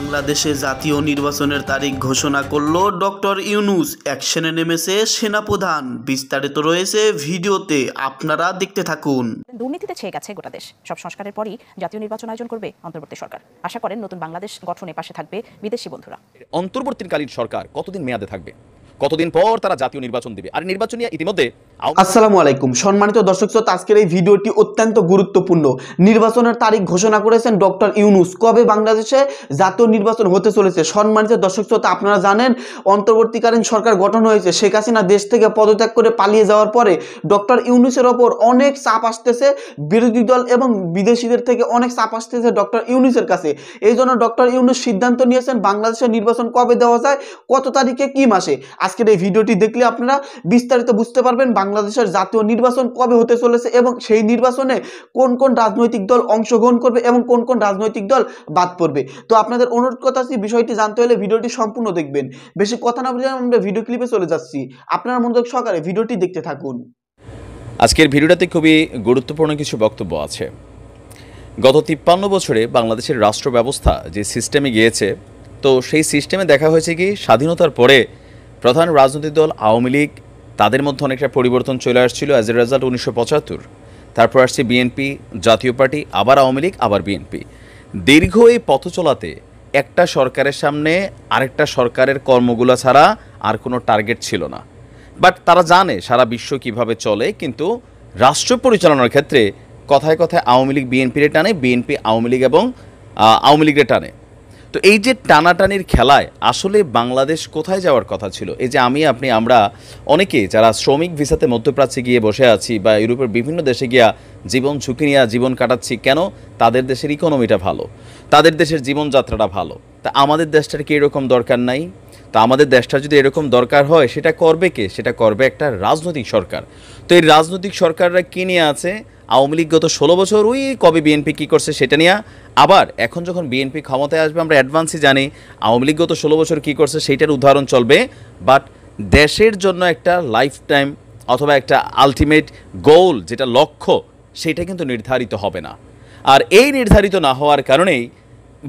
বাংলাদেশে জাতীয় নির্বাচনের তারিখ ঘোষণা করল ডক্টর ইউনূস। অ্যাকশনে নেমেছে সেনাপ্রধান। বিস্তারিত রয়েছে ভিডিওতে, আপনারা দেখতে থাকুন। দুর্নীতিতে ছেয়ে গেছে গোটা দেশ। সব সংস্কারের পরই জাতীয় নির্বাচন আয়োজন করবে অন্তর্বর্তী সরকার। আশা করেন নতুন বাংলাদেশ গঠনে পাশে থাকবে বিদেশি বন্ধুরা। অন্তর্বর্তীকালীন সরকার কতদিন মেয়াদে থাকবে, কতদিন পর তারা জাতীয় নির্বাচন দিবে, আর নির্বাচন নিয়ে ইতিমধ্যে আসসালামু আলাইকুম সম্মানিত দর্শক শ্রোতা, আজকের এই ভিডিওটি অত্যন্ত গুরুত্বপূর্ণ। নির্বাচনের তারিখ ঘোষণা করেছেন ডক্টর ইউনূস। কবে বাংলাদেশে জাতীয় নির্বাচন হতে চলেছে? সম্মানিত দর্শক শ্রোতা, আপনারা জানেন অন্তর্বর্তীকালীন সরকার গঠন হয়েছে। শেখ হাসিনা দেশ থেকে পদত্যাগ করে পালিয়ে যাওয়ার পরে ডক্টর ইউনূসের ওপর অনেক চাপ আসতেছে বিরোধী দল এবং বিদেশিদের থেকে অনেক চাপ আসতেছে ডক্টর ইউনূসের কাছে। এই জন্য ডক্টর ইউনূস সিদ্ধান্ত নিয়েছেন বাংলাদেশের নির্বাচন কবে দেওয়া যায়, কত তারিখে, কি মাসে। আজকের এই ভিডিওটি দেখলে আপনারা বিস্তারিত বুঝতে পারবেন বাংলাদেশের জাতীয় নির্বাচন কবে হতে চলেছে এবং সেই নির্বাচনে কোন কোন রাজনৈতিক দল অংশগ্রহণ করবে এবং কোন কোন রাজনৈতিক দল বাদ পড়বে। তো আপনাদের অনুরোধ করতেছি, বিষয়টি জানতে হলে ভিডিওটি সম্পূর্ণ দেখবেন। বেশি কথা না বলে আমরা ভিডিও ক্লিপে চলে যাচ্ছি। আপনারা মনোযোগ সহকারে ভিডিওটি দেখতে থাকুন। আজকের ভিডিওটাতে খুবই গুরুত্বপূর্ণ কিছু বক্তব্য আছে। গত 53 বছরে বাংলাদেশের রাষ্ট্র ব্যবস্থা যে সিস্টেমে গিয়েছে, তো সেই সিস্টেমে দেখা হয়েছে কি স্বাধীনতার পরে প্রধান রাজনৈতিক দল আওয়ামী লীগ, তাদের মধ্যে অনেকটা পরিবর্তন চলে আসছিল। অ্যাজ এ রেজাল্ট 1975, তারপর আসছে বিএনপি, জাতীয় পার্টি, আবার আওয়ামী লীগ, আবার বিএনপি। দীর্ঘ এই পথ চলাতে একটা সরকারের সামনে আরেকটা সরকারের কর্মগুলো ছাড়া আর কোনো টার্গেট ছিল না। বাট তারা জানে সারা বিশ্ব কিভাবে চলে, কিন্তু রাষ্ট্র পরিচালনার ক্ষেত্রে কথায় কথায় আওয়ামী লীগ বিএনপির টানে, বিএনপি আওয়ামী লীগ এবং আওয়ামী লীগের টানে। তো এই যে টানাটানির খেলায় আসলে বাংলাদেশ কোথায় যাওয়ার কথা ছিল? এই যে আমরা অনেকে যারা শ্রমিক ভিসাতে মধ্যপ্রাচ্যে গিয়ে বসে আছি বা ইউরোপের বিভিন্ন দেশে গিয়া জীবন ঝুঁকি নিয়ে জীবন কাটাচ্ছি, কেন? তাদের দেশের ইকোনমিটা ভালো, তাদের দেশের জীবনযাত্রাটা ভালো। তা আমাদের দেশটার কি এরকম দরকার নাই? তা আমাদের দেশটা যদি এরকম দরকার হয়, সেটা করবে কে? সেটা করবে একটা রাজনৈতিক সরকার। তো এই রাজনৈতিক সরকাররা কী নিয়ে আছে? আওয়ামী লীগ গত 16 বছর ওই কবে বিএনপি কী করছে সেটা নিয়ে। আবার এখন যখন বিএনপি ক্ষমতায় আসবে, আমরা অ্যাডভান্সই জানি আওয়ামী লীগ গত 16 বছর কী করছে সেইটার উদাহরণ চলবে। বাট দেশের জন্য একটা লাইফ টাইম অথবা একটা আলটিমেট গোল, যেটা লক্ষ্য, সেটা কিন্তু নির্ধারিত হবে না। আর এই নির্ধারিত না হওয়ার কারণেই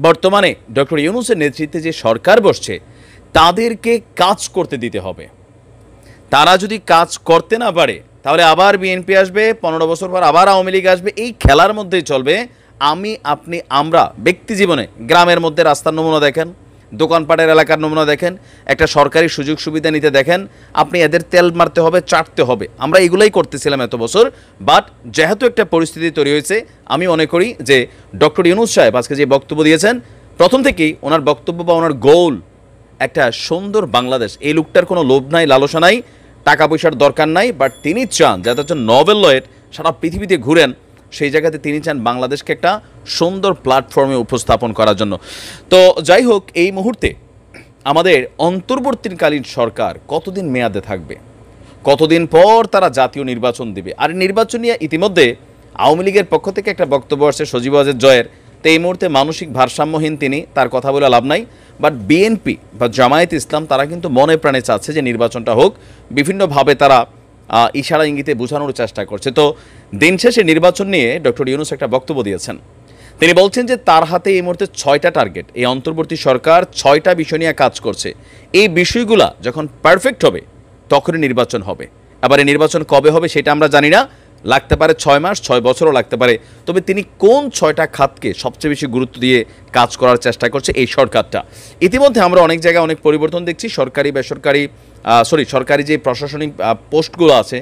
বর্তমানে ডক্টর ইউনূসের নেতৃত্বে যে সরকার বসছে, তাদেরকে কাজ করতে দিতে হবে। তারা যদি কাজ করতে না পারে, তাহলে আবার বিএনপি আসবে, 15 বছর পর আবার আওয়ামী লীগ আসবে। এই খেলার মধ্যেই চলবে। আমরা ব্যক্তি জীবনে গ্রামের মধ্যে রাস্তার নমুনা দেখেন, দোকানপাটের এলাকার নমুনা দেখেন, একটা সরকারি সুযোগ সুবিধা নিতে দেখেন, আপনি এদের তেল মারতে হবে, চাটতে হবে। আমরা এগুলাই করতেছিলাম এত বছর। বাট যেহেতু একটা পরিস্থিতি তৈরি হয়েছে, আমি মনে করি যে ডক্টর ইউনূস সাহেব আজকে যে বক্তব্য দিয়েছেন, প্রথম থেকেই ওনার বক্তব্য বা ওনার গোল একটা সুন্দর বাংলাদেশ। এই লোকটার কোনো লোভ নাই, লালসা নাই, টাকা পয়সার দরকার নাই। বাট তিনি চান যাতে একজন নোবেল লয়েট সারা পৃথিবীতে ঘুরেন, সেই জায়গাতে তিনি চান বাংলাদেশকে একটা সুন্দর প্ল্যাটফর্মে উপস্থাপন করার জন্য। তো যাই হোক, এই মুহূর্তে আমাদের অন্তর্বর্তীকালীন সরকার কতদিন মেয়াদে থাকবে, কতদিন পর তারা জাতীয় নির্বাচন দিবে, আর নির্বাচন নিয়ে ইতিমধ্যে আওয়ামী লীগের পক্ষ থেকে একটা বক্তব্য আসছে সজীব ওয়াজেদ জয়ের। তো এই মুহূর্তে মানসিক ভারসাম্যহীন তিনি, তার কথা বলে লাভ নাই। বাট বিএনপি বা জামায়াত ইসলাম তারা কিন্তু মনে প্রাণে চাচ্ছে যে নির্বাচনটা হোক। বিভিন্নভাবে তারা ইশারা ইঙ্গিতে বোঝানোর চেষ্টা করছে। তো দিন শেষে নির্বাচন নিয়ে ডক্টর ইউনূস একটা বক্তব্য দিয়েছেন। তিনি বলছেন যে তার হাতে এই মুহূর্তে 6টা টার্গেট। এই অন্তর্বর্তী সরকার 6টা বিষয় নিয়ে কাজ করছে। এই বিষয়গুলা যখন পারফেক্ট হবে, তখনই নির্বাচন হবে। আবার এই নির্বাচন কবে হবে সেটা আমরা জানি না, লাগতে পারে 6 মাস, 6 বছরও লাগতে পারে। তবে তিনি কোন 6টা খাতকে সবচেয়ে বেশি গুরুত্ব দিয়ে কাজ করার চেষ্টা করছে এই সরকারটা। ইতিমধ্যে আমরা অনেক জায়গায় অনেক পরিবর্তন দেখছি। সরকারি যে প্রশাসনিক পোস্টগুলো আছে,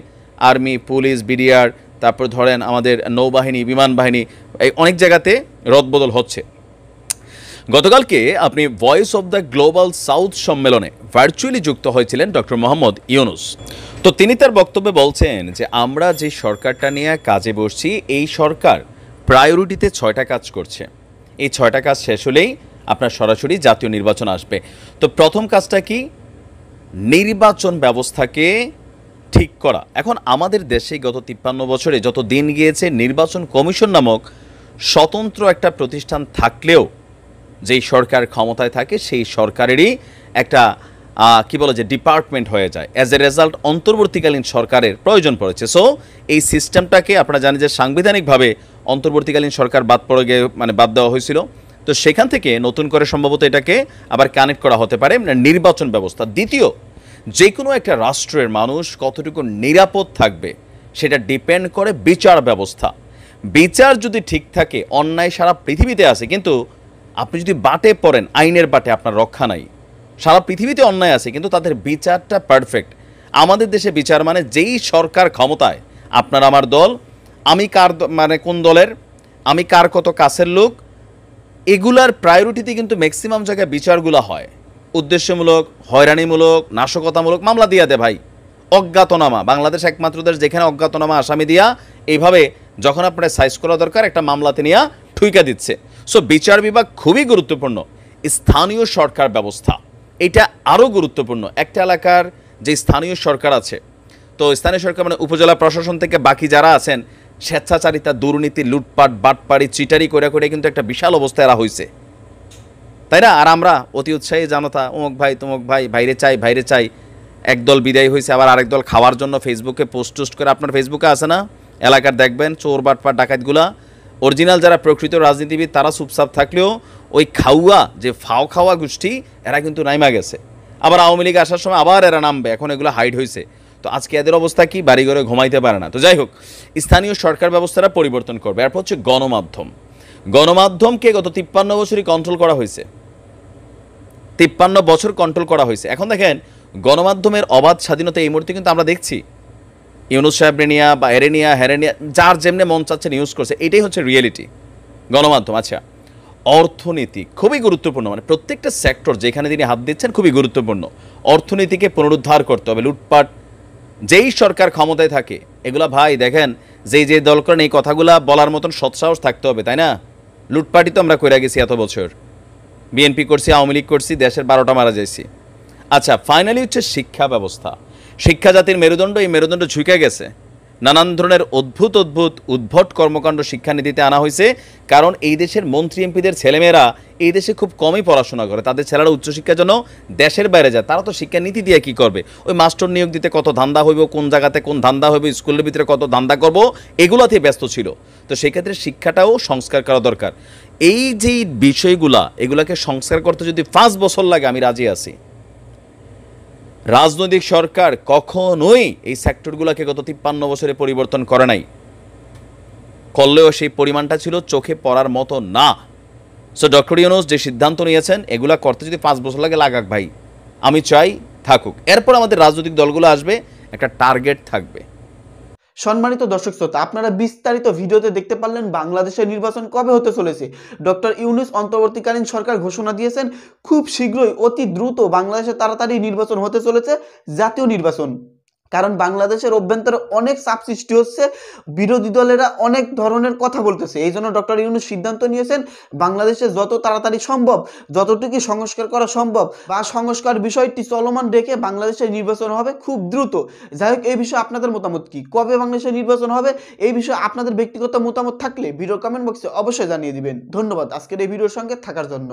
আর্মি, পুলিশ, বিডিআর, তারপর ধরেন আমাদের নৌবাহিনী, বিমান বাহিনী, এই অনেক জায়গাতে রদবদল হচ্ছে। গতকালকে আপনি voice of the global south সম্মেলনে ভার্চুয়ালি যুক্ত হয়েছিলেন ডক্টর মোহাম্মদ ইউনূস। তো তিনি তার বক্তব্যে বলছেন যে আমরা যে সরকারটা নিয়ে কাজে বসছি, এই সরকার প্রায়োরিটিতে 6টা কাজ করছে। এই 6টা কাজ শেষ হলেই আপনার সরাসরি জাতীয় নির্বাচন আসবে। তো প্রথম কাজটা কি? নির্বাচন ব্যবস্থাকে ঠিক করা। এখন আমাদের দেশে গত 53 বছরে যত দিন গিয়েছে, নির্বাচন কমিশন নামক স্বতন্ত্র একটা প্রতিষ্ঠান থাকলেও যেই সরকার ক্ষমতায় থাকে, সেই সরকারেরই একটা ডিপার্টমেন্ট হয়ে যায়। অ্যাজ এ রেজাল্ট অন্তর্বর্তীকালীন সরকারের প্রয়োজন পড়েছে। সো এই সিস্টেমটাকে আপনারা জানেন যে সাংবিধানিকভাবে অন্তর্বর্তীকালীন সরকার বাদ দেওয়া হয়েছিল। তো সেখান থেকে নতুন করে সম্ভবত এটাকে আবার কানেক্ট করা হতে পারে নির্বাচন ব্যবস্থা। দ্বিতীয়, যে কোনো একটা রাষ্ট্রের মানুষ কতটুকু নিরাপদ থাকবে সেটা ডিপেন্ড করে বিচার ব্যবস্থা। বিচার যদি ঠিক থাকে, অন্যায় সারা পৃথিবীতে আছে, কিন্তু আপনি যদি বাটে পড়েন, আইনের বাটে আপনার রক্ষা নাই। সারা পৃথিবীতে অন্যায় আছে কিন্তু তাদের বিচারটা পারফেক্ট। আমাদের দেশে বিচার মানে যেই সরকার ক্ষমতায়, আপনার আমার দল, আমি কার মানে কোন দলের, আমি কার কত কাছের লোক, এগুলার প্রায়োরিটিতে কিন্তু ম্যাক্সিমাম জায়গায় বিচারগুলো হয়। উদ্দেশ্যমূলক, হয়রানিমূলক, নাশকতামূলক মামলা দিয়া দে ভাই। অজ্ঞাতনামা, বাংলাদেশ একমাত্র দেশ যেখানে অজ্ঞাতনামা আসামি দিয়া এইভাবে যখন আপনার সাইজ করা দরকার একটা মামলাতে নিয়ে ঠুইকা দিচ্ছে। সো বিচার বিভাগ খুবই গুরুত্বপূর্ণ। স্থানীয় সরকার ব্যবস্থা এটা আরও গুরুত্বপূর্ণ। একটা এলাকার যে স্থানীয় সরকার আছে, তো স্থানীয় সরকার মানে উপজেলা প্রশাসন থেকে বাকি যারা আছেন, স্বেচ্ছাচারিতা, দুর্নীতি, লুটপাট, বাটপাড়ি, চিটারি করে করে কিন্তু একটা বিশাল অবস্থা এরা হয়েছে, তাই না? আর আমরা অতি উৎসাহী জনতা, অমুক ভাই তমুক ভাই, ভাইরে চাই ভাইরে চাই। একদল বিদায় হয়েছে, আবার আরেক দল খাওয়ার জন্য ফেসবুকে পোস্ট করে। আপনার ফেসবুকে আছে না, এলাকার দেখবেন চোর বাটপাট ডাকাতগুলা, অরিজিনাল যারা প্রকৃত রাজনীতিবিদ তারা চুপচাপ থাকলেও ওই খাওয়া যে ফাও খাওয়া গোষ্ঠী এরা কিন্তু নাইমা গেছে। আবার আওয়ামী লীগ আসার সময় আবার এরা নামবে, এখন এগুলো হাইড হয়েছে। তো আজকে এদের অবস্থা কি, বাড়িঘরে ঘুমাইতে পারে না। তো যাই হোক, স্থানীয় সরকার ব্যবস্থাটা পরিবর্তন করবে। এরপর হচ্ছে গণমাধ্যম। গণমাধ্যমকে গত 53 বছরই কন্ট্রোল করা হয়েছে, 53 বছর কন্ট্রোল করা হয়েছে। এখন দেখেন গণমাধ্যমের অবাধ স্বাধীনতা এই মুহূর্তে কিন্তু আমরা দেখছি ইউনুস সাহেব নিয়া বা এরেনিয়া হেরেনিয়া যার যেমনে মন চাচ্ছে নিউজ করছে, এটাই হচ্ছে রিয়েলিটি গণমাধ্যম। আচ্ছা, অর্থনীতি খুবই গুরুত্বপূর্ণ, মানে প্রত্যেকটা সেক্টর যেখানে তিনি হাত দিচ্ছেন খুবই গুরুত্বপূর্ণ। অর্থনীতিকে পুনরুদ্ধার করতে হবে। লুটপাট যেই সরকার ক্ষমতায় থাকে, এগুলা ভাই দেখেন যে দল করেন এই কথাগুলা বলার মতন সৎসাহস থাকতে হবে, তাই না? লুটপাটই তো আমরা কইরা গেছি এত বছর, বিএনপি করছি, আওয়ামী লীগ করছি, দেশের 12টা মারা যাইছি। আচ্ছা, ফাইনালি হচ্ছে শিক্ষা ব্যবস্থা। শিক্ষা জাতির মেরুদণ্ড, এই মেরুদণ্ড ঝুঁকে গেছে। নানান ধরনের উদ্ভট কর্মকাণ্ড শিক্ষানীতিতে আনা হয়েছে, কারণ এই দেশের মন্ত্রী এমপিদের ছেলেমেয়েরা এই দেশে খুব কমই পড়াশোনা করে। তাদের ছেলেরা উচ্চশিক্ষার জন্য দেশের বাইরে যায়, তারা তো শিক্ষানীতি দিয়ে কী করবে? ওই মাস্টার নিয়োগ দিতে কত ধান্দা হইব, কোন জায়গাতে কোন ধান্দা হইব, স্কুলের ভিতরে কত ধান্দা করব, এগুলোতে ব্যস্ত ছিল। তো সেক্ষেত্রে শিক্ষাটাও সংস্কার করা দরকার। এই যে বিষয়গুলা, এগুলাকে সংস্কার করতে যদি 5 বছর লাগে আমি রাজি আছি। রাজনৈতিক সরকার কখনোই এই সেক্টরগুলোকে গত 53 বছরে পরিবর্তন করে নাই, করলেও সেই পরিমাণটা ছিল চোখে পড়ার মতো না। সো ডক্টর ইউনূস যে সিদ্ধান্ত নিয়েছেন, এগুলা করতে যদি 5 বছর লাগে লাগাক ভাই, আমি চাই থাকুক। এরপর আমাদের রাজনৈতিক দলগুলো আসবে, একটা টার্গেট থাকবে। সম্মানিত দর্শক শ্রোতা, আপনারা বিস্তারিত ভিডিওতে দেখতে পারলেন বাংলাদেশের নির্বাচন কবে হতে চলেছে। ডক্টর ইউনূস অন্তর্বর্তীকালীন সরকার ঘোষণা দিয়েছেন খুব শীঘ্রই, অতি দ্রুত বাংলাদেশে তাড়াতাড়ি নির্বাচন হতে চলেছে, জাতীয় নির্বাচন। কারণ বাংলাদেশের অভ্যন্তরে অনেক চাপ সৃষ্টি হচ্ছে, বিরোধী দলেরা অনেক ধরনের কথা বলতেছে। এই জন্য ডক্টর ইউনূস সিদ্ধান্ত নিয়েছেন বাংলাদেশে যত তাড়াতাড়ি সম্ভব, যতটুকু সংস্কার করা সম্ভব বা সংস্কার বিষয়টি চলমান রেখে বাংলাদেশে নির্বাচন হবে খুব দ্রুত। যাই হোক, এই বিষয়ে আপনাদের মতামত কি, কবে বাংলাদেশে নির্বাচন হবে, এই বিষয়ে আপনাদের ব্যক্তিগত মতামত থাকলে ভিডিও কমেন্ট বক্সে অবশ্যই জানিয়ে দিবেন। ধন্যবাদ আজকের এই ভিডিওর সঙ্গে থাকার জন্য।